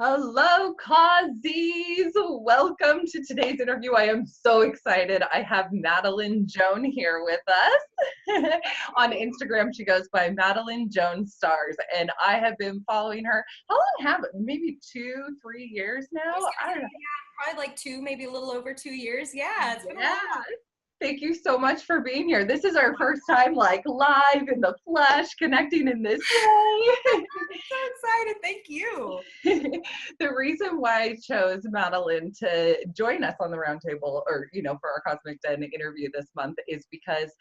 Hello, Kazies. Welcome to today's interview. I am so excited. I have Madeleine Joan here with us. On Instagram, she goes by Madeleine Joan Stars, and I have been following her. How long have it? Maybe 2-3 years now? I don't know. Yeah, probably like maybe a little over 2 years. Yeah, it's been a while. Thank you so much for being here. This is our first time like live in the flesh, connecting in this way. I'm so excited. Thank you. The reason why I chose Madeleine to join us on the roundtable, or for our Cosmic Den interview this month, is because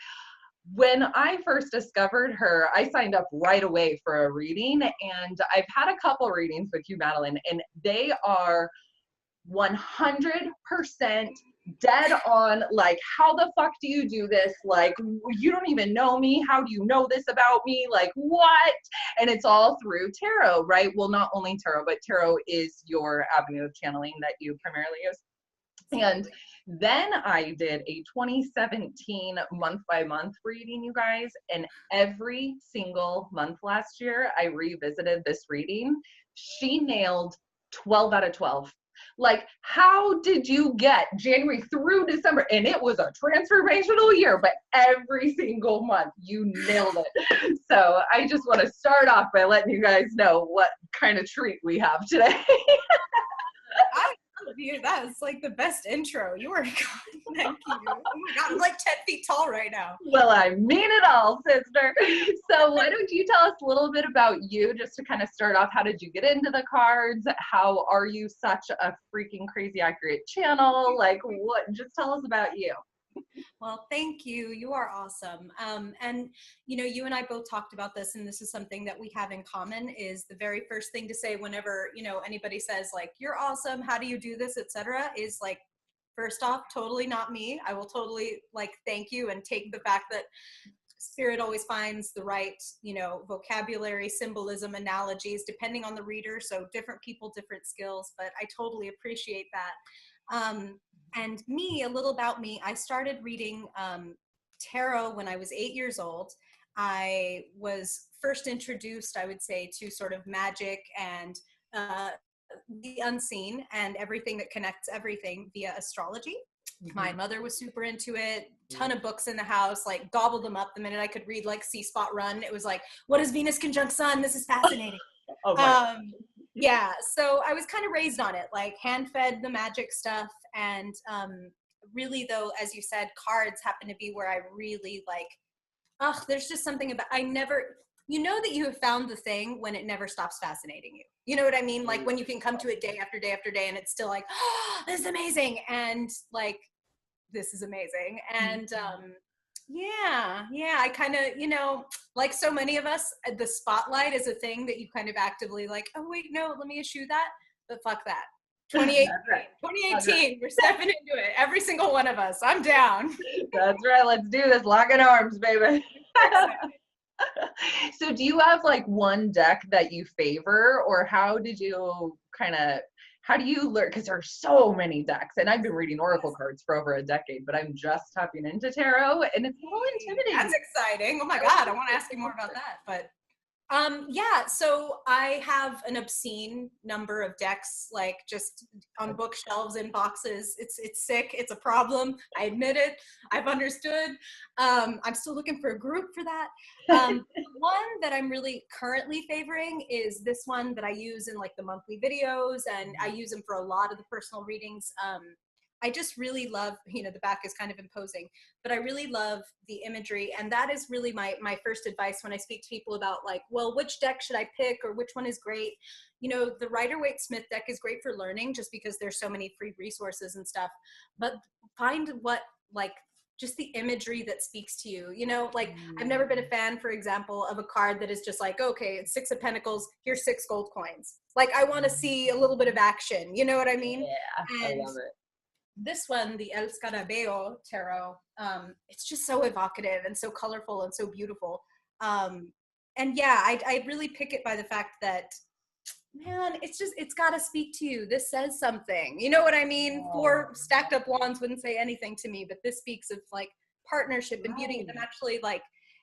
when I first discovered her, I signed up right away for a reading, and I've had a couple readings with you, Madeleine, and they are 100% dead on. Like, how the fuck do you do this? Like, you don't even know me. How do you know this about me? Like, what? And it's all through tarot, right? Well, not only tarot, but tarot is your avenue of channeling that you primarily use. And then I did a 2017 month by month reading, you guys, and every single month last year I revisited this reading. She nailed 12 out of 12. Like, how did you get January through December? And it was a transformational year, but every single month you nailed it. So I just want to start off by letting you guys know what kind of treat we have today. I love you. That was like the best intro. You were God, thank you. Oh my God, I'm like 10 feet tall right now. Well, I mean it all, sister. So why don't you tell us a little bit about you, just to kind of start off? How did you get into the cards? How are you such a freaking crazy accurate channel? Like, what? Just tell us about you. Well, thank you. You are awesome. And you and I both talked about this, and this is something that we have in common, is the very first thing to say whenever, anybody says like, you're awesome, how do you do this, etc., is like, first off, totally not me. I will totally like thank you and take the fact that Spirit always finds the right, vocabulary, symbolism, analogies, depending on the reader. So different people, different skills, but I totally appreciate that. And me, a little about me, I started reading tarot when I was 8 years old. I was first introduced, I would say, to sort of magic and the unseen and everything that connects everything via astrology. Mm-hmm. My mother was super into it, ton of books in the house, like gobbled them up the minute I could read like C-Spot Run. It was like, what is Venus conjunct Sun? This is fascinating. Yeah, so I was kind of raised on it, like hand-fed the magic stuff. And really, though, as you said, cards happen to be where I really like, there's just something about, that you have found the thing when it never stops fascinating you. You know what I mean? Like when you can come to it day after day after day and it's still like, oh, this is amazing. And like, this is amazing. And yeah, I kind of, like so many of us, the spotlight is a thing that you kind of actively like, oh wait, no, let me eschew that, but fuck that. 2018, we're stepping into it. Every single one of us. I'm down. That's right. Let's do this. Lock in arms, baby. So do you have like one deck that you favor, or how do you learn? Because there are so many decks, and I've been reading Oracle cards for over a decade, but I'm just tapping into tarot, and it's a little intimidating. That's exciting. Oh my God, I want to ask you more about that. But yeah, so I have an obscene number of decks, like just on bookshelves in boxes. It's sick. It's a problem. I admit it. I've understood. I'm still looking for a group for that. One that I'm really currently favoring is this one that I use in like the monthly videos, and I use them for a lot of the personal readings. I just really love, the back is kind of imposing, but I really love the imagery. And that is really my first advice when I speak to people about like, well, which deck should I pick or which one is great? The Rider-Waite-Smith deck is great for learning just because there's so many free resources and stuff, but find what, like, just the imagery that speaks to you, like I've never been a fan, for example, of a card that is just like, okay, it's 6 of Pentacles, here's 6 gold coins. Like I want to see a little bit of action. You know what I mean? Yeah, I love it. This one, the El Scarabeo tarot, it's just so evocative and so colorful and so beautiful. And yeah, I really pick it by the fact that, man, it's got to speak to you. This says something. You know what I mean? 4 stacked up wands wouldn't say anything to me, but this speaks of like partnership and beauty. And actually, like,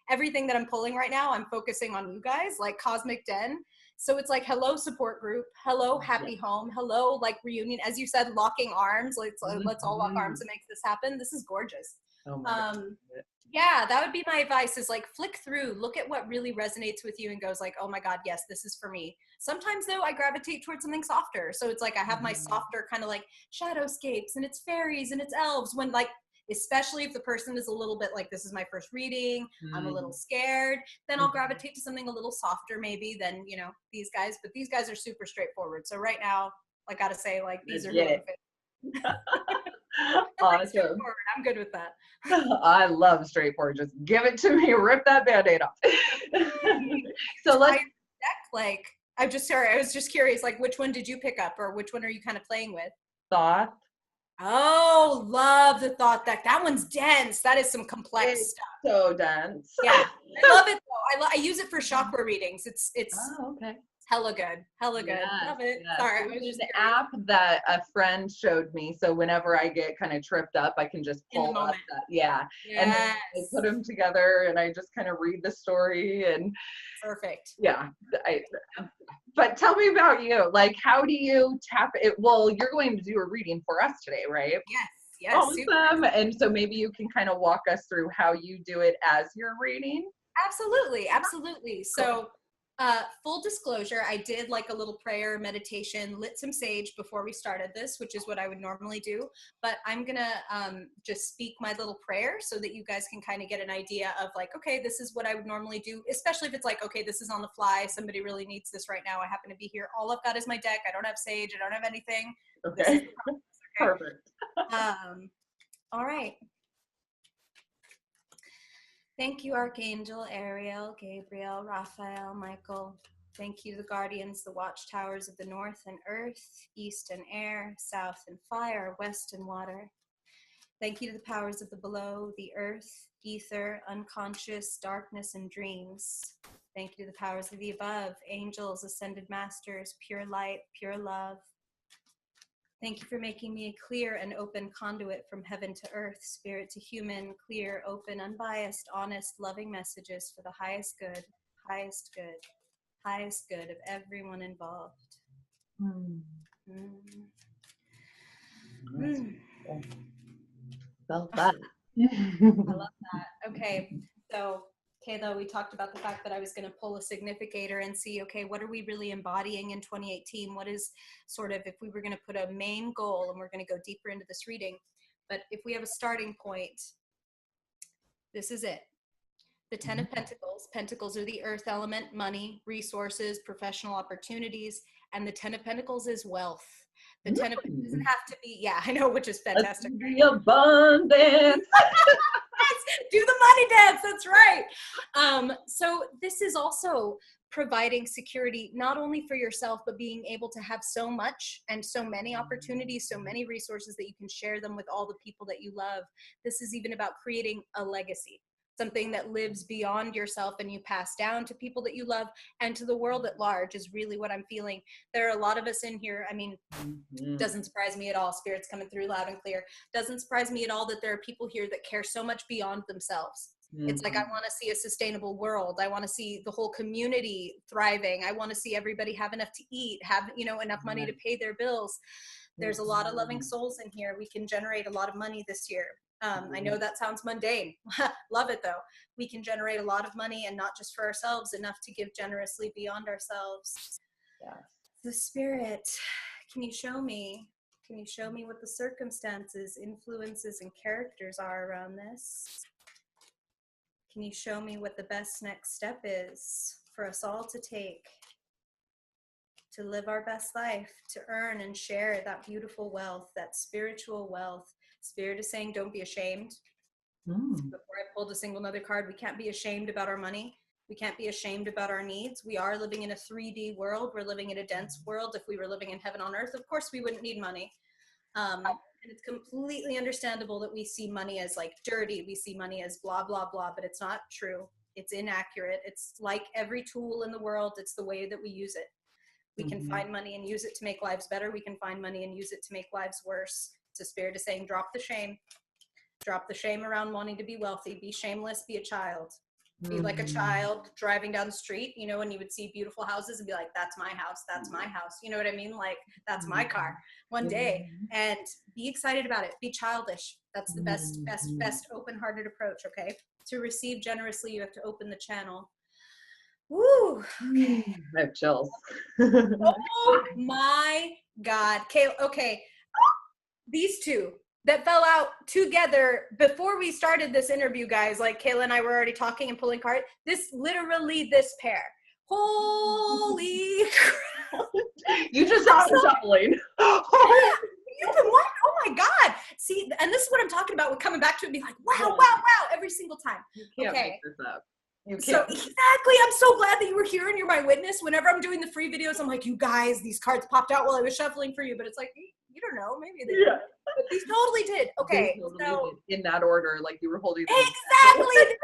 everything that I'm pulling right now, I'm focusing on you guys, like Cosmic Den. So it's like, hello support group, hello happy home, hello like reunion. As you said, locking arms. Let's all lock arms and make this happen. This is gorgeous. Oh my God. Yeah, that would be my advice, is like flick through, look at what really resonates with you and goes like, oh my God, yes, this is for me. Sometimes though I gravitate towards something softer. So it's like I have my softer kind of like shadowscapes and it's fairies and it's elves, when like, especially if the person is a little bit like, this is my first reading, I'm a little scared, then I'll gravitate to something a little softer maybe than, you know, these guys. But these guys are super straightforward. So right now, I gotta say, like, these are who I'm fit. Awesome. I'm good with that. I love straightforward. Just give it to me. Rip that Band-Aid off. So let's deck, like, I'm just sorry. I was just curious, like, which one did you pick up, or which one are you kind of playing with? Thought. Oh, love the thought deck. That one's dense. That is some complex stuff. So dense. Yeah, I love it though. I use it for chakra readings. It's okay. Hella good. Hella good. Yes, Love it. yes. Sorry, I was just the app that a friend showed me. So whenever I get kind of tripped up, I can just pull up that. Yeah. Yes. And then I put them together and I just kind of read the story and perfect. Yeah. But tell me about you. Like, how do you tap it? Well, you're going to do a reading for us today, right? Yes. Yes. Awesome. Super. And so maybe you can kind of walk us through how you do it as you're reading. Absolutely. Absolutely. So full disclosure, I did like a little prayer meditation, lit some sage before we started this, which is what I would normally do. But I'm going to just speak my little prayer so that you guys can kind of get an idea of like, okay, this is what I would normally do, especially if it's like, okay, this is on the fly. Somebody really needs this right now. I happen to be here. All I've got is my deck. I don't have sage. I don't have anything. Okay. Perfect. All right. Thank you, Archangel Ariel, Gabriel, Raphael, Michael. Thank you, the guardians, the watchtowers of the north and earth, east and air, south and fire, west and water. Thank you to the powers of the below, the earth, ether, unconscious, darkness, and dreams. Thank you to the powers of the above, angels, ascended masters, pure light, pure love. Thank you for making me a clear and open conduit from heaven to earth, spirit to human, clear, open, unbiased, honest, loving messages for the highest good, highest good, highest good of everyone involved. Felt that. I love that. Okay, so Kayla, we talked about the fact that I was going to pull a significator and see, okay, what are we really embodying in 2018? What is sort of, if we were going to put a main goal, and we're going to go deeper into this reading, but if we have a starting point, this is it. The 10 of Pentacles. Pentacles are the earth element, money, resources, professional opportunities, and the 10 of Pentacles is wealth. The 10 of Pentacles doesn't have to be, yeah, I know, which is fantastic. The abundance. Do the money dance, that's right. So this is also providing security, not only for yourself, but being able to have so much and so many opportunities, so many resources that you can share them with all the people that you love. This is even about creating a legacy, something that lives beyond yourself and you pass down to people that you love and to the world at large is really what I'm feeling. There are a lot of us in here. I mean, doesn't surprise me at all. Spirit's coming through loud and clear. Doesn't surprise me at all that there are people here that care so much beyond themselves. It's like, I want to see a sustainable world. I want to see the whole community thriving. I want to see everybody have enough to eat, have, you know, enough money to pay their bills. There's a lot of loving souls in here. We can generate a lot of money this year. I know that sounds mundane. Love it though. We can generate a lot of money, and not just for ourselves, enough to give generously beyond ourselves. Yeah. The Spirit, can you show me what the circumstances, influences, and characters are around this? Can you show me what the best next step is for us all to take to live our best life, to earn and share that beautiful wealth, that spiritual wealth? Spirit is saying, don't be ashamed. Before I pulled a single mother card, we can't be ashamed about our money. We can't be ashamed about our needs. We are living in a 3D world. We're living in a dense world. If we were living in heaven on earth, of course we wouldn't need money. And it's completely understandable that we see money as like dirty. We see money as blah, blah, blah, but it's not true. It's inaccurate. It's like every tool in the world. It's the way that we use it. We can find money and use it to make lives better. We can find money and use it to make lives worse. So Spirit is saying, drop the shame. Drop the shame around wanting to be wealthy. Be shameless. Be a child. Be like a child driving down the street, you know, and you would see beautiful houses and be like, that's my house, that's my house. You know what I mean? Like, that's my car one day. And be excited about it. Be childish. That's the best open-hearted approach, okay? To receive generously, you have to open the channel. Woo! Okay. I have chills. Oh my God. Okay. These two that fell out together before we started this interview, guys, like Kayla and I were already talking and pulling cards. This pair. Holy crap. You just saw the shuffling. You've been what? Oh my God. See, and this is what I'm talking about with coming back to it and be like, wow, every single time. You can't make this up. You So can't. exactly, I'm so glad that you were here and you're my witness. Whenever I'm doing the free videos, I'm like, you guys, these cards popped out while I was shuffling for you, but it's like, you don't know, maybe they did. But these totally did. Okay, Totally so did. In that order, like you were holding. exactly.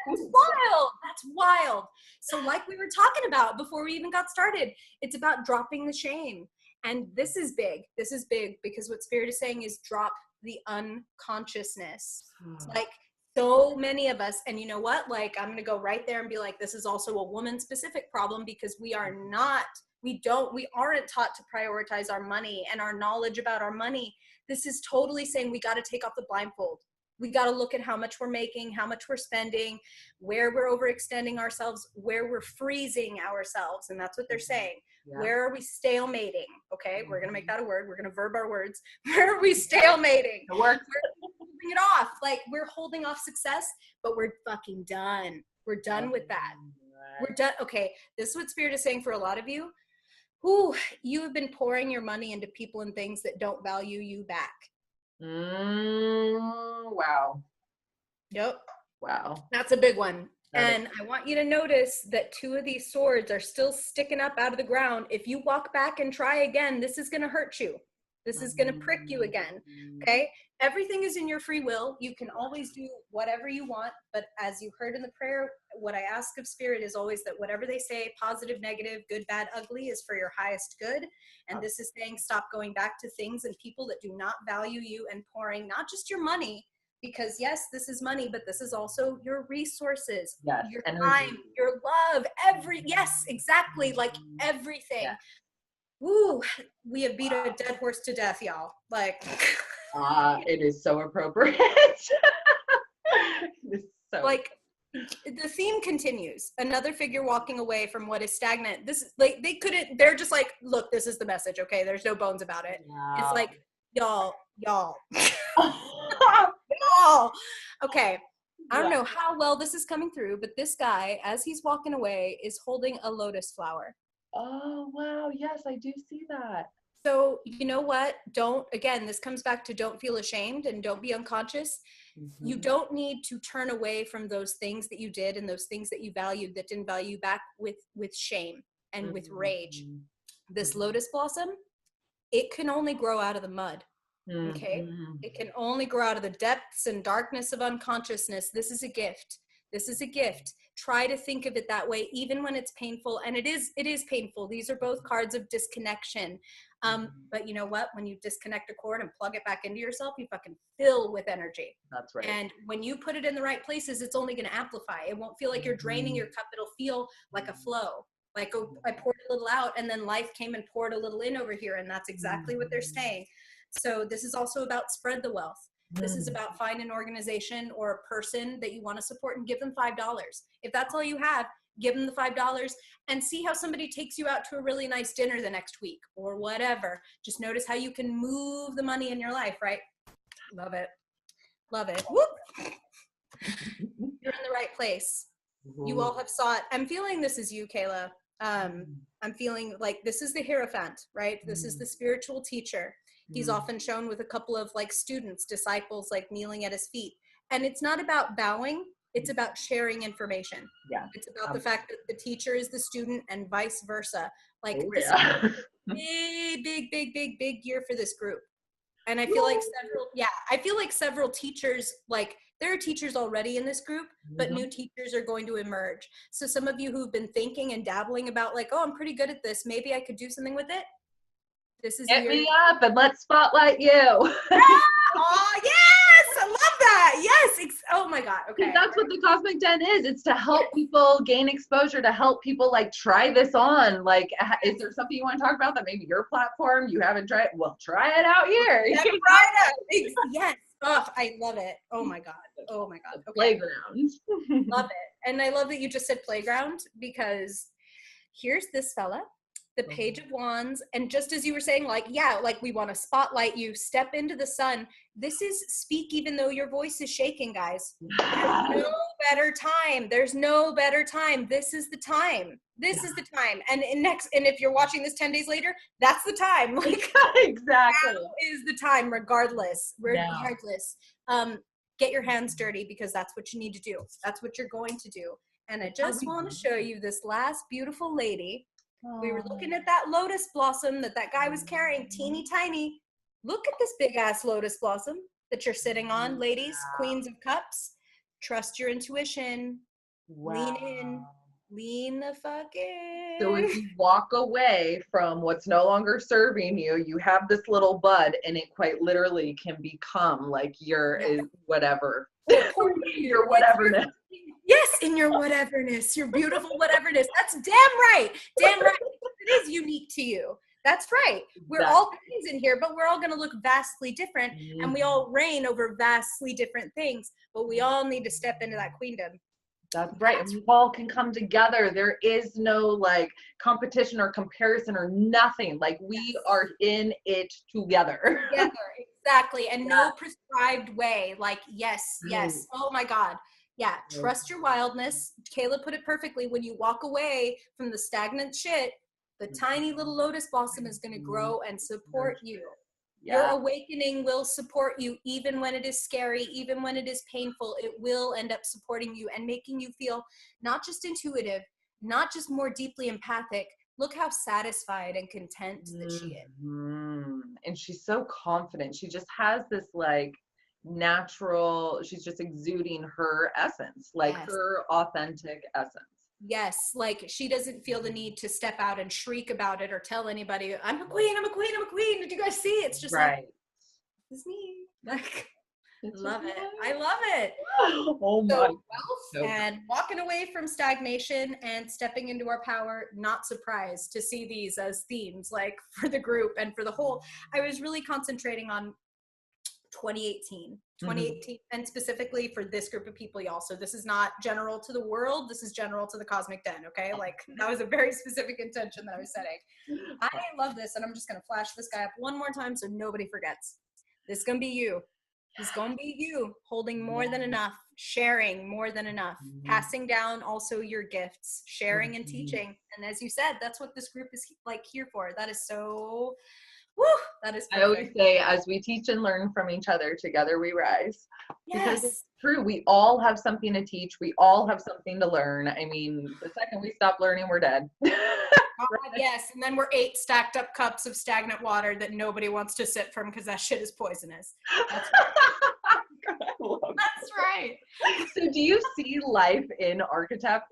That's wild. That's wild. So like we were talking about before we even got started, it's about dropping the shame. And this is big. This is big because what Spirit is saying is drop the unconsciousness. Like so many of us, and you know what? Like I'm going to go right there and be like, this is also a woman specific problem because we aren't taught to prioritize our money and our knowledge about our money. This is totally saying we got to take off the blindfold. We got to look at how much we're making, how much we're spending, where we're overextending ourselves, where we're freezing ourselves. And that's what they're saying. Yeah. Where are we stalemating? Okay, we're going to make that a word. We're going to verb our words. Where are we stalemating? It works. We're holding it off. Like we're holding off success, but we're fucking done. We're done with that. We're done. Okay, this is what Spirit is saying for a lot of you. Who you have been pouring your money into people and things that don't value you back. Wow. Yep. Wow. That's a big one. And I want you to notice that 2 of these swords are still sticking up out of the ground. If you walk back and try again, this is going to hurt you. This is going to prick you again. Okay. Everything is in your free will. You can always do whatever you want. But as you heard in the prayer, what I ask of Spirit is always that whatever they say, positive, negative, good, bad, ugly, is for your highest good. And this is saying stop going back to things and people that do not value you and pouring not just your money, because yes, this is money, but this is also your resources, your time, your love, yes, exactly, like everything. Yeah. Woo, we have beat a dead horse to death, y'all. Like, it is so appropriate. It's so like, the theme continues. Another figure walking away from what is stagnant. This is like, they're just like, look, this is the message. Okay. There's no bones about it. Wow. It's like, y'all. Okay. I don't know how well this is coming through, but this guy, as he's walking away, is holding a lotus flower. Oh, wow. Yes, I do see that. So you know what? This comes back to don't feel ashamed and don't be unconscious. Mm-hmm. You don't need to turn away from those things that you did and those things that you valued that didn't value you back with shame and with rage. This lotus blossom, it can only grow out of the mud. Okay. It can only grow out of the depths and darkness of unconsciousness. This is a gift. This is a gift. Try to think of it that way, even when it's painful. And it is painful. These are both cards of disconnection. But you know what? When you disconnect a cord and plug it back into yourself, you fucking fill with energy. That's right. And when you put it in the right places, it's only going to amplify. It won't feel like you're draining your cup. It'll feel like a flow. Like I poured a little out and then life came and poured a little in over here. And that's exactly what they're saying. So this is also about spread the wealth. This is about find an organization or a person that you want to support and give them $5. If that's all you have, give them the $5 and see how somebody takes you out to a really nice dinner the next week or whatever. Just notice how you can move the money in your life, right? Love it. Love it. Whoop. You're in the right place. You all have sought. I'm feeling this is you, Kayla. I'm feeling like this is the Hierophant, right? This is the spiritual teacher. He's often shown with a couple of like students, disciples, like kneeling at his feet. And it's not about bowing. It's about sharing information. Yeah. It's about the fact that the teacher is the student and vice versa. Like this is a big year for this group. And I feel like several teachers, like there are teachers already in this group, but new teachers are going to emerge. So some of you who've been thinking and dabbling about like, oh, I'm pretty good at this. Maybe I could do something with it. This is Get me up and let's spotlight you. Oh, yes! I love that. Yes. Oh my God. Okay. That's what the Cosmic Den is. It's to help people gain exposure, to help people like try this on. Like, is there something you want to talk about that maybe your platform you haven't tried? Well, try it out here. Yes. Oh, I love it. Oh my God. Oh my God. Okay. Playground. Love it. And I love that you just said playground, because here's this fella, the Page of Wands. And just as you were saying, like, yeah, like we want to spotlight you, step into the sun. This is speak even though your voice is shaking, guys. There's no better time. There's no better time. This is the time. This is the time. And if you're watching this 10 days later, that's the time. Like, exactly. now is the time, regardless. Get your hands dirty, because that's what you need to do. That's what you're going to do. And I just want to show you this last beautiful lady. We were looking at that lotus blossom that guy was carrying, teeny tiny. Look at this big ass lotus blossom that you're sitting on, ladies, Queens of Cups. Trust your intuition. Lean in. Lean the fuck in. So if you walk away from what's no longer serving you, you have this little bud, and it quite literally can become like your whatever. Your whateverness. Yes, in your whateverness, your beautiful whateverness. That's damn right. Damn right. It is unique to you. That's right. We're all things in here, but we're all going to look vastly different, and we all reign over vastly different things, but we all need to step into that queendom. That's right. And we all can come together. There is no like competition or comparison or nothing. Like we are in it together. Exactly. And no prescribed way. Like, yes. Oh my God. Yeah. Trust your wildness. Kayla put it perfectly. When you walk away from the stagnant shit, the tiny little lotus blossom is going to grow and support you. Your awakening will support you, even when it is scary, even when it is painful. It will end up supporting you and making you feel not just intuitive, not just more deeply empathic. Look how satisfied and content that she is. And she's so confident. She just has this like natural, she's just exuding her essence, like her authentic essence. Yes, like she doesn't feel the need to step out and shriek about it or tell anybody, I'm a queen, I'm a queen, I'm a queen. Did you guys see? It's just like, this is me. Like, love it. I love it. Oh my. So wealth and walking away from stagnation and stepping into our power. Not surprised to see these as themes, like for the group and for the whole. I was really concentrating on 2018 and specifically for this group of people, y'all. So this is not general to the world, this is general to the Cosmic Den. Okay, like that was a very specific intention that I was setting. I love this, and I'm just gonna flash this guy up one more time so nobody forgets. This is gonna be you. This is gonna be you holding more than enough, sharing more than enough, passing down also your gifts, sharing and teaching. And as you said, that's what this group is like here for. That is so that is perfect. I always say, as we teach and learn from each other, together we rise. Because it's true. We all have something to teach. We all have something to learn. I mean, the second we stop learning, we're dead. Yes, and then we're 8 stacked up cups of stagnant water that nobody wants to sip from because that shit is poisonous. That's right. That's right. So do you see life in archetypes?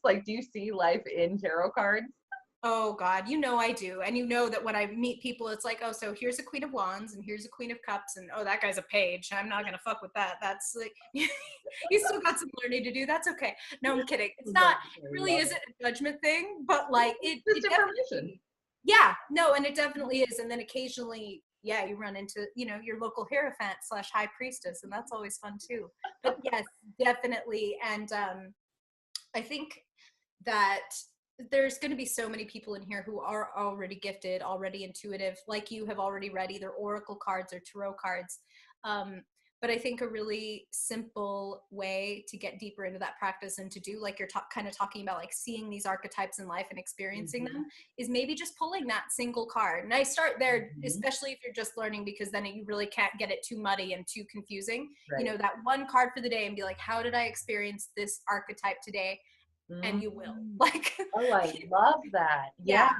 Like, do you see life in tarot cards? Oh God, you know I do. And you know that when I meet people, it's like, oh, so here's a Queen of Wands and here's a Queen of Cups, and oh, that guy's a page. I'm not gonna fuck with that. That's like, you still got some learning to do. That's okay. No, I'm kidding. It's not, it really isn't a judgment thing, but like it definitely, and it definitely is. And then occasionally, you run into, your local Hierophant / High Priestess, and that's always fun too. But yes, definitely. And I think that there's going to be so many people in here who are already gifted, already intuitive, like you have already read either oracle cards or tarot cards. But I think a really simple way to get deeper into that practice and to do, like you're kind of talking about, like seeing these archetypes in life and experiencing them, is maybe just pulling that single card. And I start there, especially if you're just learning, because then you really can't get it too muddy and too confusing. Right. That one card for the day and be like, how did I experience this archetype today? And you will. Like, oh, I love that. Yeah.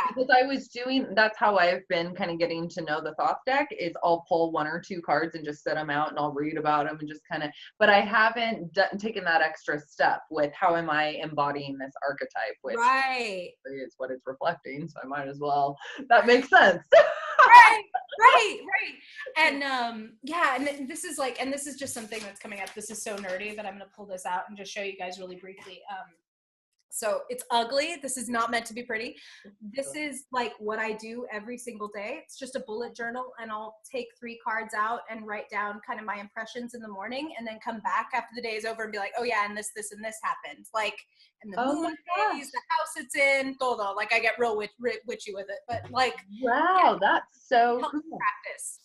Because I was that's how I've been kind of getting to know the Thoth deck, is I'll pull 1 or 2 cards and just set them out and I'll read about them and just kind of, but I haven't taken that extra step with how am I embodying this archetype, which is what it's reflecting. So I might as well, that makes sense. Right. And yeah, and this is like, and this is just something that's coming up. This is so nerdy, but I'm going to pull this out and just show you guys really briefly. So it's ugly. This is not meant to be pretty. This is like what I do every single day. It's just a bullet journal, and I'll take 3 cards out and write down kind of my impressions in the morning, and then come back after the day is over and be like, oh yeah, and this and this happened. Like, and the moon phase, the house it's in, todo. Like, I get real witchy with it, but like, wow, that's so cool. Practice.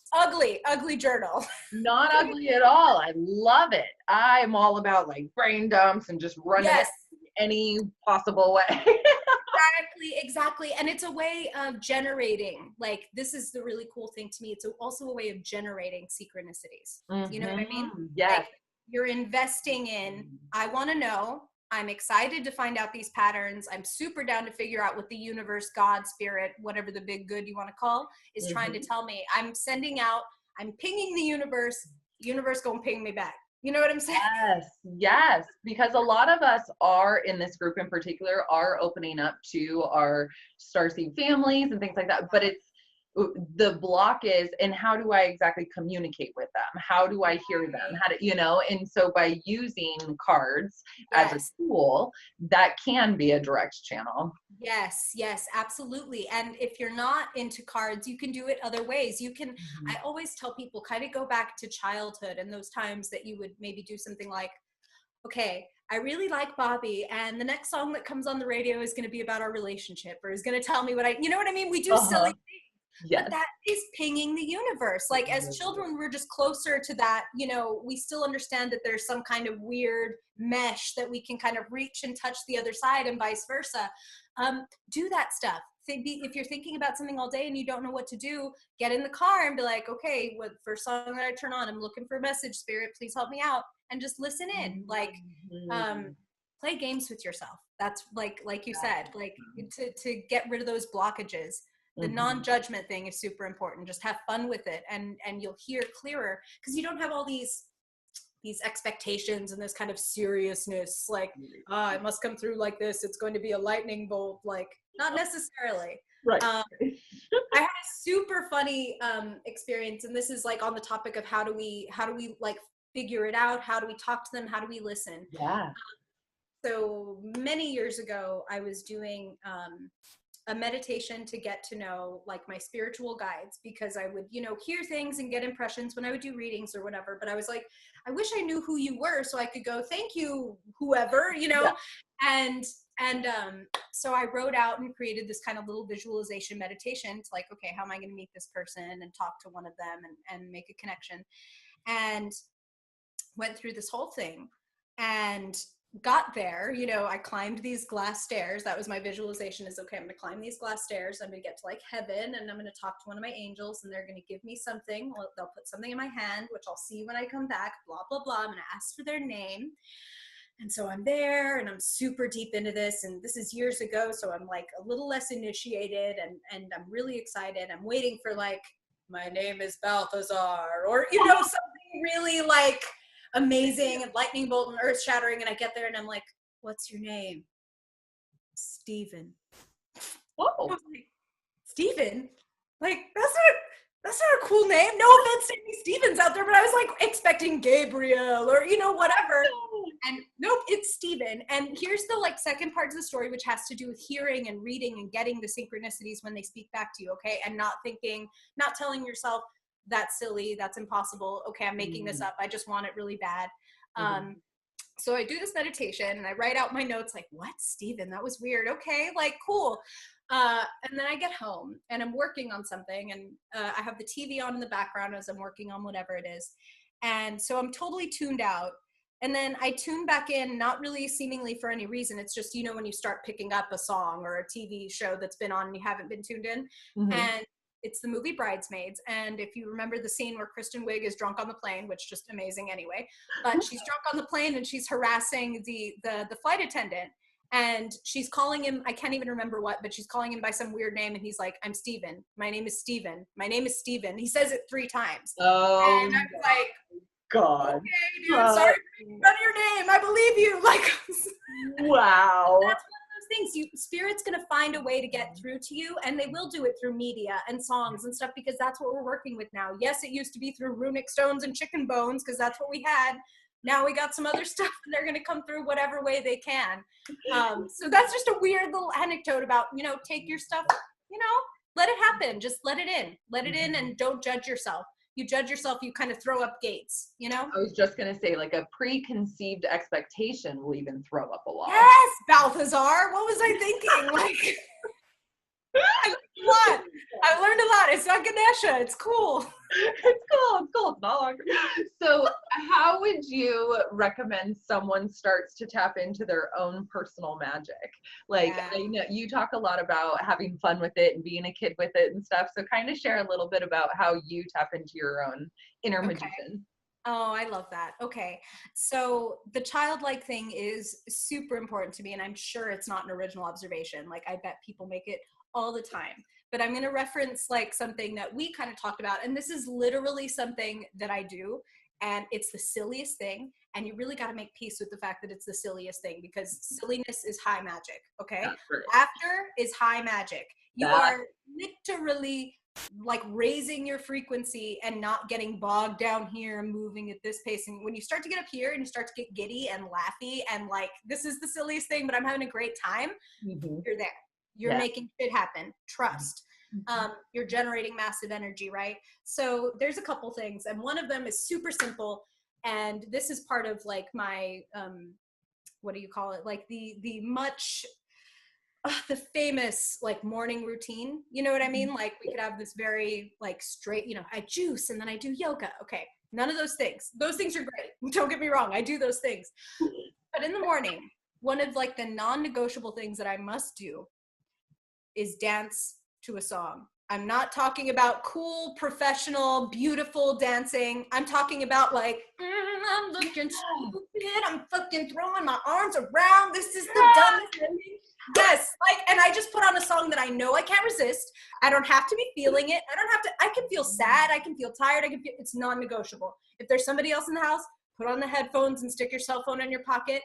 Ugly journal. Not ugly at all. I love it. I'm all about like brain dumps and just running it any possible way. Exactly. And it's a way of generating, like, this is the really cool thing to me. It's also a way of generating synchronicities. You know what I mean? Yes. Like, you're investing in, I want to know, I'm excited to find out these patterns. I'm super down to figure out what the universe, God, spirit, whatever the big good you want to call, is trying to tell me. I'm sending out, I'm pinging the universe gonna ping me back. You know what I'm saying? Yes. Because a lot of us are, in this group in particular, are opening up to our starseed families and things like that. But it's, the block is, and how do I exactly communicate with them? How do I hear them? How do, and so by using cards as a tool, that can be a direct channel. Yes, absolutely. And if you're not into cards, you can do it other ways. You can, I always tell people, kind of go back to childhood and those times that you would maybe do something like, okay, I really like Bobby, and the next song that comes on the radio is going to be about our relationship, or is going to tell me what you know what I mean? We do silly things. But that is pinging the universe. Like, as children, we're just closer to that. We still understand that there's some kind of weird mesh that we can kind of reach and touch the other side, and vice versa. Do that stuff. If you're thinking about something all day and you don't know what to do, get in the car and be like, okay, what first song that I turn on? I'm looking for a message, spirit, please help me out. And just listen in. Like, play games with yourself. That's like you said, like, to get rid of those blockages. The non-judgment thing is super important. Just have fun with it, and you'll hear clearer, because you don't have all these expectations and this kind of seriousness, like, it must come through like this, it's going to be a lightning bolt. Like, not necessarily. Right. I had a super funny experience, and this is like on the topic of how do we like figure it out? How do we talk to them? How do we listen? Yeah. So many years ago, I was doing a meditation to get to know, like, my spiritual guides, because I would, hear things and get impressions when I would do readings or whatever. But I was like, I wish I knew who you were so I could go, thank you, whoever, and so I wrote out and created this kind of little visualization meditation. It's like, okay, how am I going to meet this person and talk to one of them and make a connection? And went through this whole thing and got there, I climbed these glass stairs. That was my visualization, is, okay, I'm going to climb these glass stairs. I'm going to get to like heaven, and I'm going to talk to one of my angels, and they're going to give me something. They'll put something in my hand, which I'll see when I come back, blah, blah, blah. I'm going to ask for their name. And so I'm there, and I'm super deep into this. And this is years ago. So I'm like a little less initiated, and I'm really excited. I'm waiting for, like, my name is Balthazar, or, something really like amazing and lightning bolt and earth shattering. And I get there and I'm like, what's your name? Steven. Whoa. Like, Steven? Like, that's not a cool name. No offense to any Stevens out there, but I was like expecting Gabriel or, whatever. And nope, it's Steven. And here's the like second part of the story, which has to do with hearing and reading and getting the synchronicities when they speak back to you. Okay. And not telling yourself, that's silly, that's impossible, okay, I'm making this up, I just want it really bad. So I do this meditation and I write out my notes, like, what, Steven, that was weird, okay, like, cool. And then I get home and I'm working on something, and I have the TV on in the background as I'm working on whatever it is, and so I'm totally tuned out. And then I tune back in, not really seemingly for any reason. It's just, when you start picking up a song or a TV show that's been on and you haven't been tuned in. And it's the movie Bridesmaids. And if you remember the scene where Kristen Wiig is drunk on the plane, which is just amazing anyway, but she's drunk on the plane and she's harassing the flight attendant. And she's calling him, I can't even remember what, but she's calling him by some weird name. And he's like, I'm Steven. My name is Steven. My name is Steven. He says it 3 times. Oh, and I'm like, God. Okay, dude, sorry for your name. I believe you. Like, wow. That's one of those things. Spirit's going to find a way to get through to you, and they will do it through media and songs and stuff, because that's what we're working with now. Yes, it used to be through runic stones and chicken bones, because that's what we had. Now we got some other stuff, and they're going to come through whatever way they can. So that's just a weird little anecdote about, take your stuff, let it happen. Just let it in and don't judge yourself. You judge yourself, you kind of throw up gates, I was just going to say, like, a preconceived expectation will even throw up a wall. Yes, Balthazar. What was I thinking? Like, I learned a lot. It's not Ganesha. It's cool. It's cool. It's not hard. So how would you recommend someone starts to tap into their own personal magic? Like, I know you talk a lot about having fun with it and being a kid with it and stuff. So kind of share a little bit about how you tap into your own inner magician. Oh, I love that. Okay. So the childlike thing is super important to me, and I'm sure it's not an original observation. Like, I bet people make it all the time. But I'm going to reference like something that we kind of talked about, and this is literally something that I do, and it's the silliest thing, and you really got to make peace with the fact that it's the silliest thing, because silliness is high magic, okay? Laughter is high magic. You are literally like raising your frequency and not getting bogged down here and moving at this pace. And when you start to get up here and you start to get giddy and laughy and like, this is the silliest thing, but I'm having a great time, you're there. You're making it happen. Trust. You're generating massive energy, right? So there's a couple things, and one of them is super simple, and this is part of like my what do you call it? Like the famous like morning routine. You know what I mean? Like we could have this very like straight, I juice and then I do yoga. Okay, none of those things. Those things are great. Don't get me wrong. I do those things, but in the morning, one of like the non-negotiable things that I must do is dance to a song. I'm not talking about cool, professional, beautiful dancing. I'm talking about like, I'm looking stupid. I'm fucking throwing my arms around. This is the dumbest thing. Yes, like, and I just put on a song that I know I can't resist. I don't have to be feeling it. I can feel sad. I can feel tired. It's non-negotiable. If there's somebody else in the house, put on the headphones and stick your cell phone in your pocket.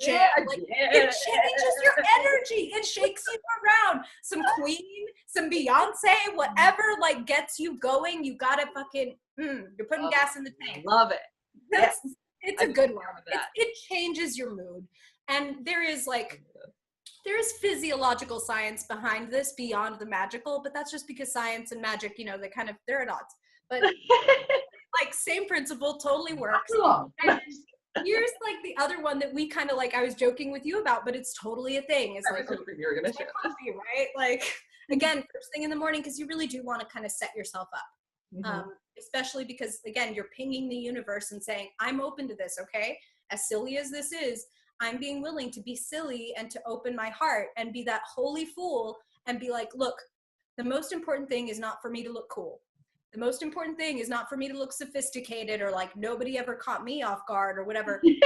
Jam. Like, it changes your energy. It shakes you around. Some Queen, some Beyonce, whatever like gets you going. You gotta fucking, you're putting gas in the tank. Love it. It's a good one. It changes your mood. And there is physiological science behind this beyond the magical, but that's just because science and magic, they're at odds. But like same principle, totally works. And here's like the other one that we kind of like, I was joking with you about, but it's totally a thing. It's like you're gonna share coffee, right? Like again, first thing in the morning, because you really do want to kind of set yourself up. Especially because again, you're pinging the universe and saying, I'm open to this, okay? As silly as this is, I'm being willing to be silly and to open my heart and be that holy fool and be like, look, the most important thing is not for me to look cool. The most important thing is not for me to look sophisticated or like nobody ever caught me off guard or whatever. I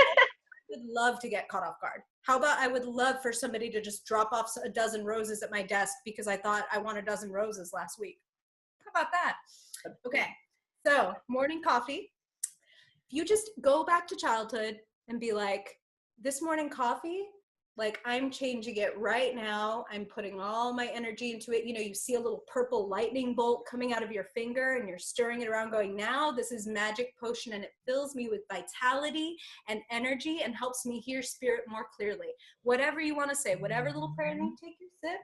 would love to get caught off guard. How about I would love for somebody to just drop off a dozen roses at my desk because I thought I wanted a dozen roses last week. How about that? Okay, so morning coffee. If you just go back to childhood and be like, this morning coffee, like I'm changing it right now. I'm putting all my energy into it. You see a little purple lightning bolt coming out of your finger and you're stirring it around going, now this is magic potion and it fills me with vitality and energy and helps me hear spirit more clearly. Whatever you want to say, whatever little prayer, and you take your sip,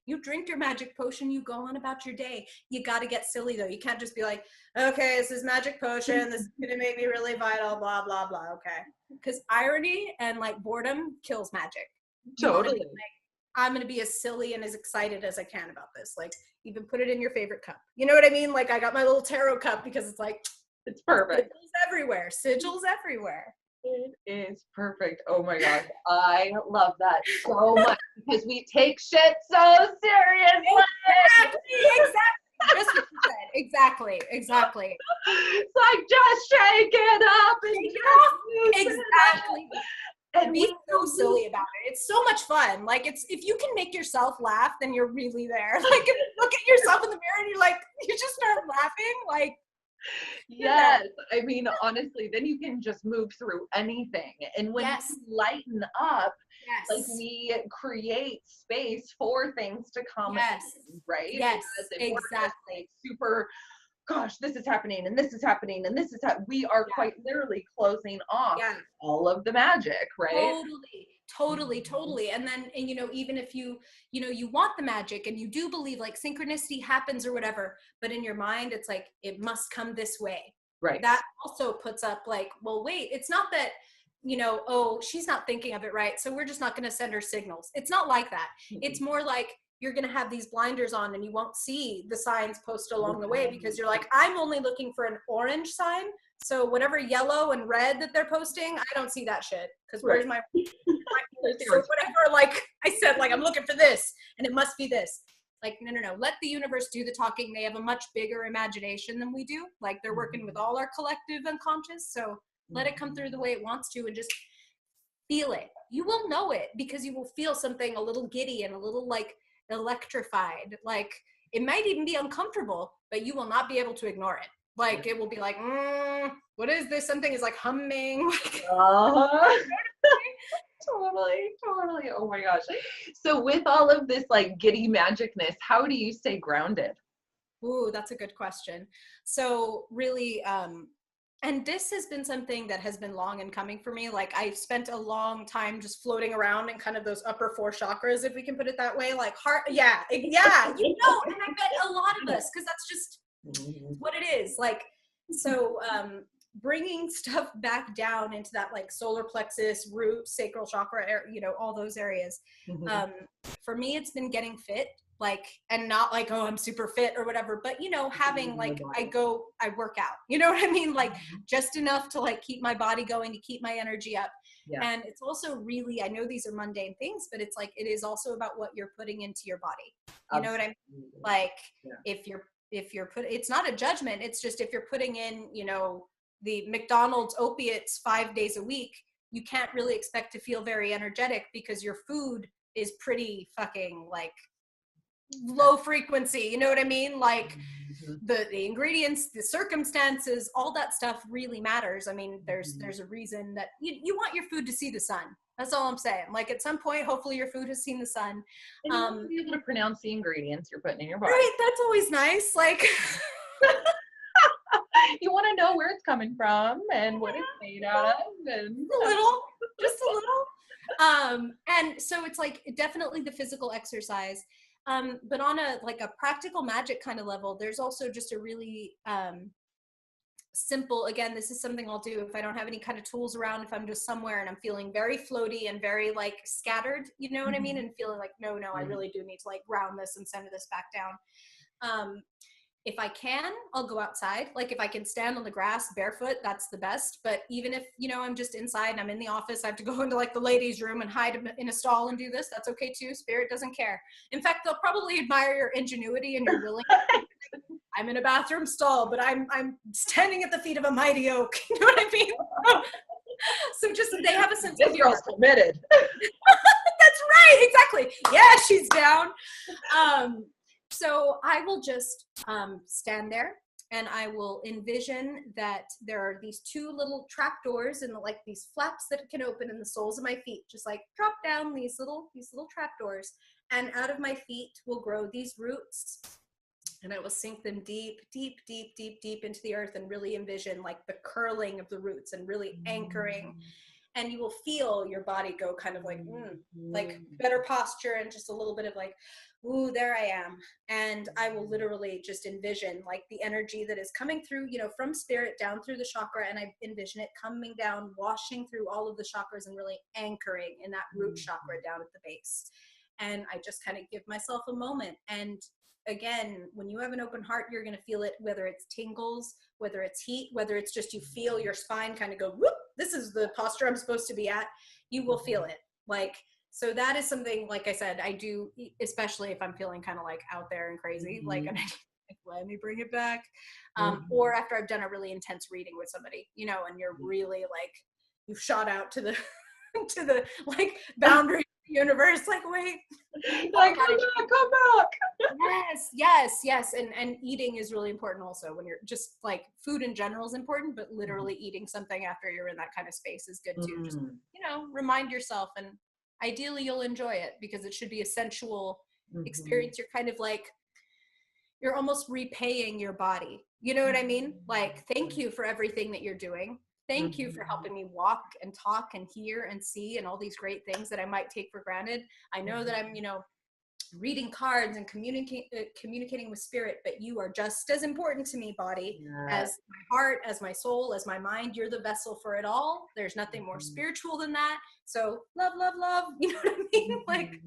you drink your magic potion, you go on about your day. You got to get silly though. You can't just be like, okay, this is magic potion. This is going to make me really vital, blah, blah, blah. Okay. Because irony and like boredom kills magic. Totally. Like, I'm going to be as silly and as excited as I can about this. Like even put it in your favorite cup. You know what I mean? Like I got my little tarot cup because it's like, it's perfect. Sigils everywhere. It is perfect. Oh my gosh. I love that so much because we take shit so seriously. Exactly. Just what you said. Exactly. It's like just shake it up and exactly. And be so silly about it. It's so much fun. Like if you can make yourself laugh, then you're really there. Like if you look at yourself in the mirror and you're like, you just start laughing, like yes. I mean, honestly, then you can just move through anything. And when you lighten up, Like Yes. we create space for things to come Yes. in, right? Yes. Because if we're just like Exactly. super, gosh, this is happening and this is happening and this is we are Yeah. quite literally closing off Yeah. all of the magic, right? Totally, totally, totally. And then, and even if you want the magic and you do believe like synchronicity happens or whatever, but in your mind, it's like, it must come this way. Right. That also puts up like, well, wait, it's not that, oh, she's not thinking of it right, so we're just not going to send her signals. It's not like that. It's more like you're going to have these blinders on and you won't see the signs posted along the way because you're like, I'm only looking for an orange sign. So whatever yellow and red that they're posting, I don't see that shit. Because where's my so whatever, like I said, like I'm looking for this and it must be this. Like, no. Let the universe do the talking. They have a much bigger imagination than we do. Like they're working with all our collective unconscious. So let it come through the way it wants to and just feel it. You will know it because you will feel something a little giddy and a little like electrified. Like it might even be uncomfortable, but you will not be able to ignore it. Like it will be like, what is this? Something is like humming. Totally. Oh my gosh. So with all of this like giddy magicness, how do you stay grounded? Ooh, that's a good question. So really, and this has been something that has been long in coming for me. Like I've spent a long time just floating around in kind of those upper four chakras, if we can put it that way, like heart. Yeah. And I bet a lot of us, because that's just what it is. Like, so bringing stuff back down into that like solar plexus, root, sacral chakra, all those areas. For me, it's been getting fit. Like, and not like, oh, I'm super fit or whatever, but having like, I work out, you know what I mean? Like just enough to like keep my body going, to keep my energy up. Yeah. And it's also really, I know these are mundane things, but it's like, it is also about what you're putting into your body. You know what I mean? Like if you're it's not a judgment. It's just, if you're putting in, the McDonald's opiates 5 days a week, you can't really expect to feel very energetic because your food is pretty fucking like low frequency, you know what I mean? Like the ingredients, the circumstances, all that stuff really matters. I mean, there's a reason that you want your food to see the sun. That's all I'm saying. Like at some point, hopefully your food has seen the sun. And you want to be able to pronounce the ingredients you're putting in your body. Right, that's always nice. Like you want to know where it's coming from and what it's made out of, and just a little. And so it's like definitely the physical exercise. But on a practical magic kind of level, there's also just a really simple, again, this is something I'll do if I don't have any kind of tools around, if I'm just somewhere and I'm feeling very floaty and very like scattered, you know what I mean? And feeling like, no, I really do need to like ground this and center this back down. If I can, I'll go outside. Like if I can stand on the grass barefoot, that's the best. But even if, I'm just inside and I'm in the office, I have to go into like the ladies' room and hide in a stall and do this, that's okay too. Spirit doesn't care. In fact, they'll probably admire your ingenuity and your willingness. I'm in a bathroom stall, but I'm standing at the feet of a mighty oak. You know what I mean? So just, they have a sense of this girl's committed. That's right, exactly. Yeah, she's down. So I will just stand there and I will envision that there are these two little trap doors and like these flaps that can open in the soles of my feet, just like drop down these little trap doors, and out of my feet will grow these roots, and I will sink them deep, deep, deep, deep, deep into the earth and really envision like the curling of the roots and really anchoring. And you will feel your body go kind of like better posture and just a little bit of like, ooh, there I am. And I will literally just envision like the energy that is coming through, from spirit down through the chakra. And I envision it coming down, washing through all of the chakras and really anchoring in that root chakra down at the base. And I just kind of give myself a moment. And again, when you have an open heart, you're going to feel it, whether it's tingles, whether it's heat, whether it's just you feel your spine kind of go, whoop, this is the posture I'm supposed to be at. You will feel it. Like, so that is something, like I said, I do, especially if I'm feeling kind of like out there and crazy, like, let me bring it back. Or after I've done a really intense reading with somebody, and you're really like, you've shot out to the, to the like boundary of the universe, like, wait. Like, come back. Yes. And eating is really important also, when you're just like, food in general is important, but literally eating something after you're in that kind of space is good too. Just, remind yourself and ideally you'll enjoy it, because it should be a sensual Mhm. experience. You're kind of like, you're almost repaying your body. You know what I mean? Like, thank you for everything that you're doing. Thank you for helping me walk and talk and hear and see and all these great things that I might take for granted. I know that I'm, reading cards and communicating with spirit, but you are just as important to me, body, as my heart, as my soul, as my mind. You're the vessel for it all. There's nothing more spiritual than that. So love, love, love. You know what I mean? Like,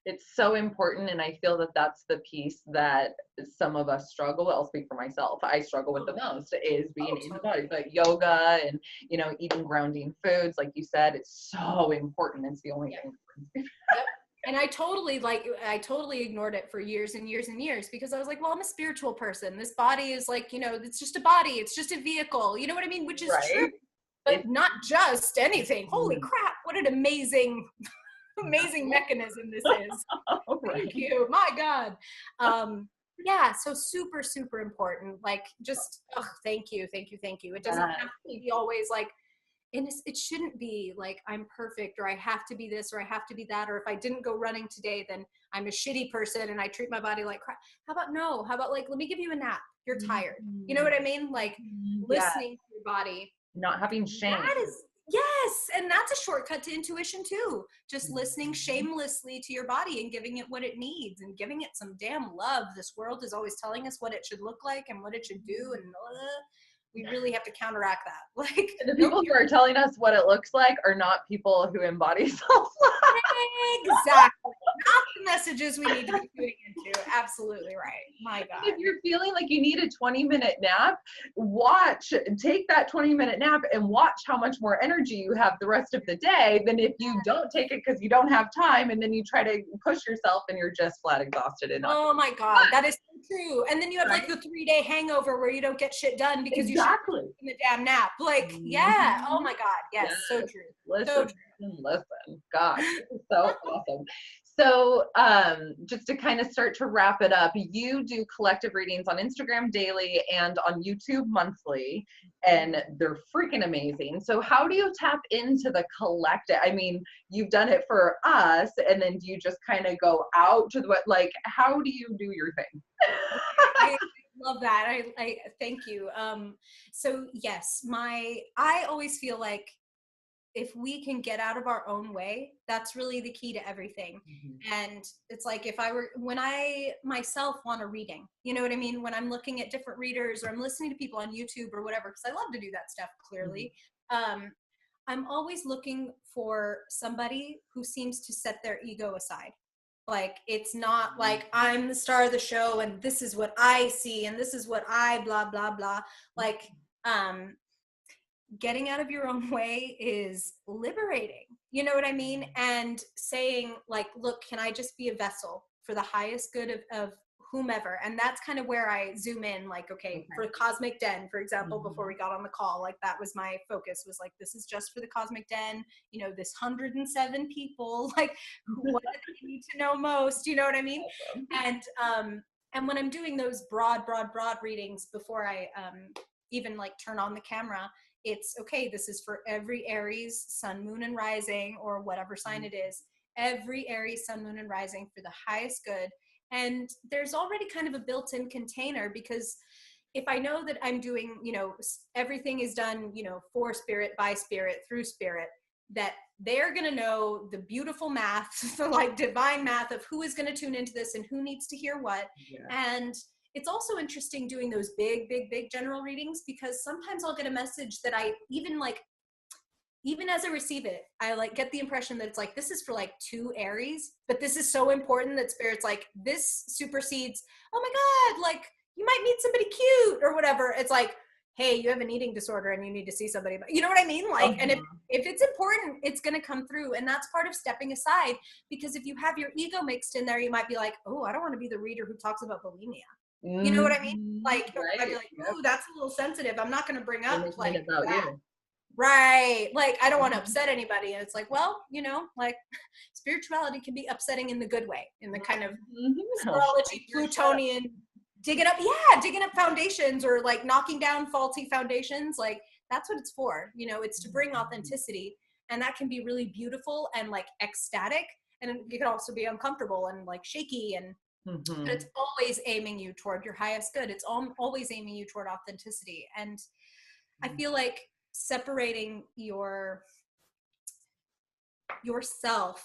it's so important, and I feel that that's the piece that some of us struggle with. I'll speak for myself. I struggle with the most, is being in the body. But yoga and, eating grounding foods, like you said, it's so important. It's the only thing. And I totally ignored it for years and years and years, because I was like, well, I'm a spiritual person. This body is like, it's just a body. It's just a vehicle. You know what I mean? Which is true, but not just anything. Holy crap. What an amazing mechanism this is. Thank you. My God. So super, super important. Like, just, thank you. It doesn't have to be always like, and it shouldn't be like I'm perfect, or I have to be this, or I have to be that, or if I didn't go running today, then I'm a shitty person and I treat my body like crap. How about like, let me give you a nap. You're tired. You know what I mean? Like, listening to your body. Not having shame. Yes, and that's a shortcut to intuition too. Just listening shamelessly to your body and giving it what it needs and giving it some damn love. This world is always telling us what it should look like and what it should do, and we really have to counteract that. Like, the people who are telling us what it looks like are not people who embody self-love. Exactly. Not the messages we need to be tuning into. Absolutely right. My God. If you're feeling like you need a 20-minute nap, take that 20-minute nap and watch how much more energy you have the rest of the day than if you don't take it because you don't have time, and then you try to push yourself and you're just flat exhausted and not. Oh my God, that is so true. And then you have like the 3-day hangover where you don't get shit done because you should in the damn nap. Like, yeah. Oh my God. Yes. So true. Listen. God, this is so awesome. So just to kind of start to wrap it up, you do collective readings on Instagram daily and on YouTube monthly, and they're freaking amazing. So how do you tap into the collective? I mean, you've done it for us, and then do you just kind of go out to the, like, how do you do your thing? I love that. I thank you. So yes, I always feel like, if we can get out of our own way, that's really the key to everything. And it's like, when I myself want a reading, you know what I mean? When I'm looking at different readers, or I'm listening to people on YouTube or whatever, because I love to do that stuff, clearly. I'm always looking for somebody who seems to set their ego aside. Like, it's not like I'm the star of the show and this is what I see and this is what I blah, blah, blah. Like, getting out of your own way is liberating. You know what I mean? And saying like, look, can I just be a vessel for the highest good of whomever? And that's kind of where I zoom in, like, okay, for Kozmic Den, for example, before we got on the call, like, that was my focus, was like, this is just for the Kozmic Den, this 107 people, like, what do they need to know most? You know what I mean? And when I'm doing those broad readings, before I even like turn on the camera, it's okay, this is for every Aries, sun, moon, and rising, or whatever sign it is, every Aries, sun, moon, and rising, for the highest good. And there's already kind of a built-in container, because if I know that I'm doing, everything is done, for spirit, by spirit, through spirit, that they're going to know the beautiful math, the like divine math of who is going to tune into this and who needs to hear what. And it's also interesting doing those big general readings, because sometimes I'll get a message that I even as I receive it, I like get the impression that it's like, this is for like 2 Aries, but this is so important that spirit's like, this supersedes, oh my God, like, you might meet somebody cute or whatever. It's like, hey, you have an eating disorder and you need to see somebody. You know what I mean? Like, and if it's important, it's going to come through. And that's part of stepping aside, because if you have your ego mixed in there, you might be like, oh, I don't want to be the reader who talks about bulimia. You know what I mean? Like, I'd be like, oh, that's a little sensitive. I'm not going to bring up like about that. You. Right. Like, I don't want to upset anybody. And it's like, well, like, spirituality can be upsetting in the good way, in the kind of astrology, Plutonian, digging up foundations, or like knocking down faulty foundations. Like, that's what it's for. It's to bring authenticity. And that can be really beautiful and like ecstatic. And it can also be uncomfortable and like shaky, and but it's always aiming you toward your highest good. It's always aiming you toward authenticity. And I feel like separating yourself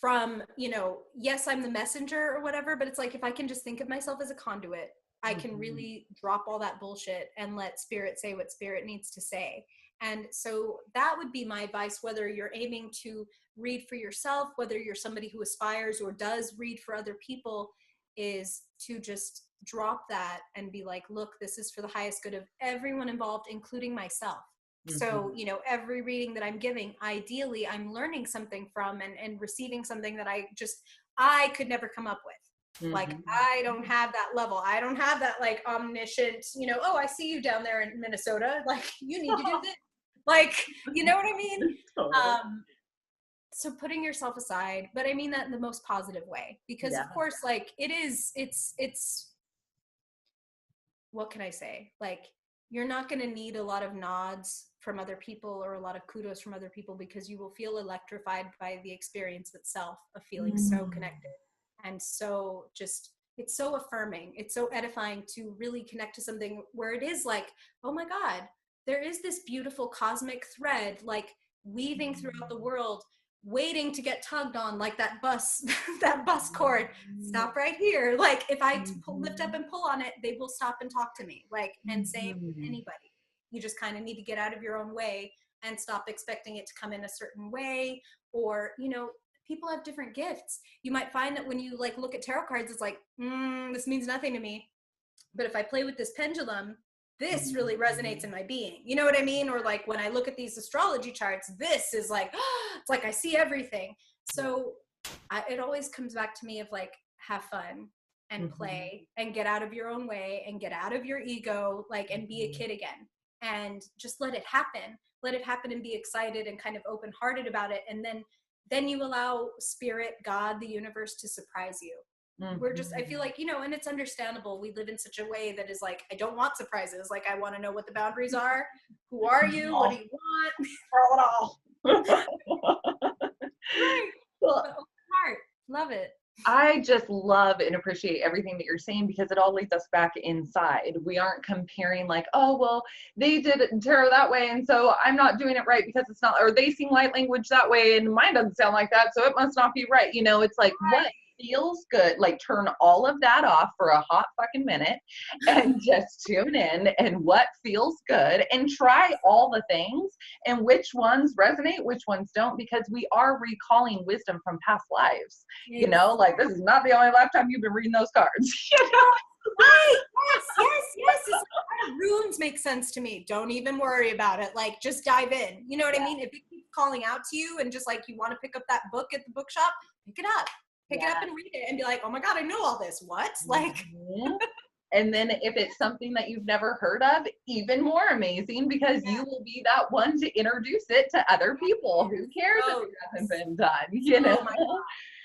from, you know, yes, I'm the messenger or whatever, but it's like, if I can just think of myself as a conduit, I can really drop all that bullshit and let spirit say what spirit needs to say. And so that would be my advice, whether you're aiming to read for yourself, whether you're somebody who aspires or does read for other people, is to just drop that and be like, look, this is for the highest good of everyone involved, including myself. So, you know, every reading that I'm giving, ideally, I'm learning something from and receiving something that I could never come up with. Like, I don't have that level. I don't have that like omniscient, you know, oh, I see you down there in Minnesota. Like, you need to do this. Like, you know what I mean? So putting yourself aside, but I mean that in the most positive way, because of course, like it's, what can I say? Like, you're not going to need a lot of nods from other people or a lot of kudos from other people, because you will feel electrified by the experience itself of feeling so connected. And so just, it's so affirming. It's so edifying to really connect to something where it is like, oh my God, there is this beautiful cosmic thread, like weaving throughout the world, waiting to get tugged on, like that bus, that bus cord. Stop right here. Like, if I lift up and pull on it, they will stop and talk to me. Like, and same with anybody. You just kind of need to get out of your own way and stop expecting it to come in a certain way. Or, you know, people have different gifts. You might find that when you like look at tarot cards, it's like, this means nothing to me. But if I play with this pendulum, this really resonates in my being. You know what I mean? Or like when I look at these astrology charts, this is like, it's like I see everything. So it always comes back to me of like, have fun and play and get out of your own way and get out of your ego, like, and be a kid again, and just let it happen. Let it happen and be excited and kind of open-hearted about it. And then you allow spirit, God, the universe to surprise you. We're just, I feel like, you know, and it's understandable. We live in such a way that is like, I don't want surprises. Like, I want to know what the boundaries are. Who are you? What do you want? Throw it all. Right. Well, open heart. Love it. I just love and appreciate everything that you're saying, because it all leads us back inside. We aren't comparing like, oh, well, they did tarot that way, and so I'm not doing it right because it's not, or they sing light language that way and mine doesn't sound like that, so it must not be right. You know, it's like, what feels good? Like, turn all of that off for a hot fucking minute and just tune in, and what feels good, and try all the things, and which ones resonate, which ones don't, because we are recalling wisdom from past lives. You know, like, this is not the only lifetime you've been reading those cards. You know? Right. Yes. It's like, runes make sense to me. Don't even worry about it. Like, just dive in. You know what I mean? If it keeps calling out to you and just like you want to pick up that book at the bookshop, pick it up. Pick it up and read it and be like, oh my God, I know all this. What? Like, and then if it's something that you've never heard of, even more amazing, because you will be that one to introduce it to other people. Who cares if it hasn't been done? You know?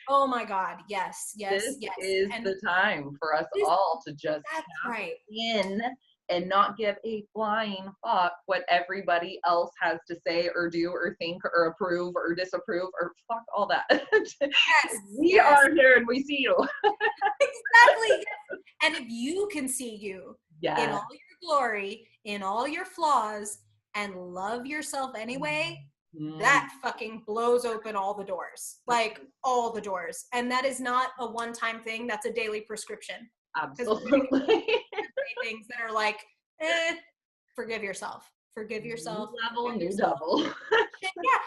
Oh my God. Yes. This is the time for us all to just tap in and not give a flying fuck what everybody else has to say or do or think or approve or disapprove, or fuck all that. We are here and we see you. Exactly. And if you can see you in all your glory, in all your flaws, and love yourself anyway, that fucking blows open all the doors. Like, all the doors. And that is not a one-time thing. That's a daily prescription. Absolutely. Things that are like, forgive yourself. Forgive yourself. Level, new double.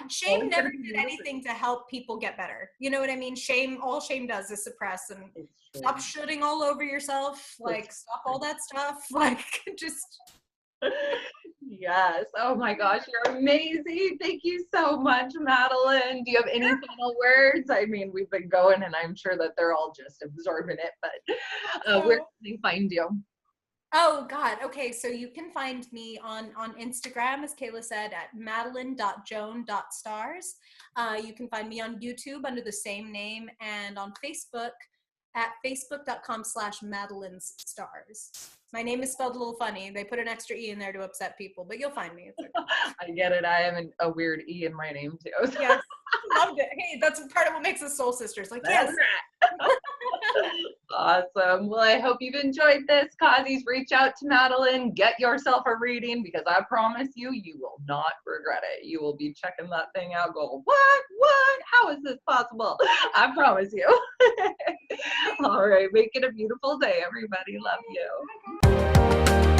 Shame never did anything to help people get better. You know what I mean? All shame does is suppress, and stop shooting all over yourself. Like, stop all that stuff. Like, just. Yes. Oh my gosh, you're amazing. Thank you so much, Madeleine. Do you have any final words? I mean, we've been going and I'm sure that they're all just absorbing it, but where can they find you? Oh God. Okay. So you can find me on Instagram, as Kayla said, at Madeleine.Joan.Stars. You can find me on YouTube under the same name, and on Facebook at facebook.com/Madeleine Stars. My name is spelled a little funny. They put an extra E in there to upset people, but you'll find me. It's okay. I get it. I have a weird E in my name too. So. Yes, loved it. Hey, that's part of what makes us soul sisters. Like, That's yes. right. Awesome. Well, I hope you've enjoyed this. Causies, reach out to Madeleine, get yourself a reading, because I promise you, you will not regret it. You will be checking that thing out, going, what? How is this possible? I promise you. All right. Make it a beautiful day, everybody. Love you.